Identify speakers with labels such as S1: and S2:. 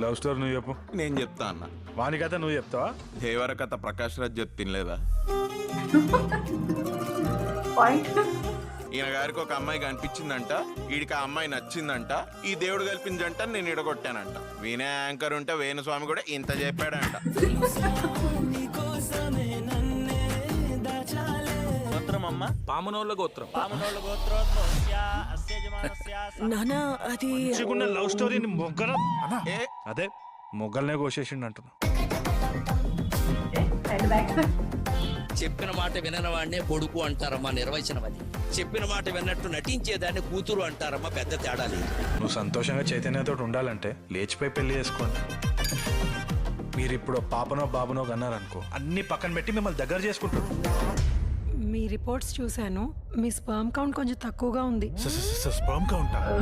S1: Love story నువ్వు చెప్పు.
S2: నేను చెప్తా అన్న.
S1: వాని కథ నువ్వు చెప్తావా?
S2: దేవర కథ ప్రకాష్ రాజ్ చెప్తే తినలేదా? ఈయన గారికి ఒక అమ్మాయి కనిపించిందంట, వీడికి ఆ అమ్మాయి నచ్చిందంట, ఈ దేవుడు కల్పించంట, నేను ఇడగొట్టానంట. వినే యాంకర్ ఉంటే వేణుస్వామి కూడా ఇంత చెప్పాడంట.
S3: పామునోళ్ళ గోత్రం.
S4: నానా అది
S1: చిగున్న లవ్ స్టోరీని మొగ్గల
S2: ఏ
S1: అదే మొగ్గలనే కోసేసిండు అంటున్నా.
S5: చెప్పిన మాట వినని వాడినే కొడుకు అంటారమ్మా, నిర్వచనం అది. చెప్పిన మాట విన్నట్టు నటించేదాన్ని కూతురు అంటారమ్మా, పెద్ద తేడా లేదు.
S1: నువ్వు సంతోషంగా చైతన్యతో ఉండాలంటే లేచిపోయి పెళ్లి చేసుకోండి. మీరు ఇప్పుడు పాపనో బాబునో కన్నారనుకో, అన్ని పక్కన పెట్టి మిమ్మల్ని దగ్గర చేసుకుంటారు.
S4: మీ రిపోర్ట్స్ చూశాను, మీ స్పర్మ్ కౌంట్ కొంచెం తక్కువగా ఉంది.
S1: స్పర్మ్ కౌంటా?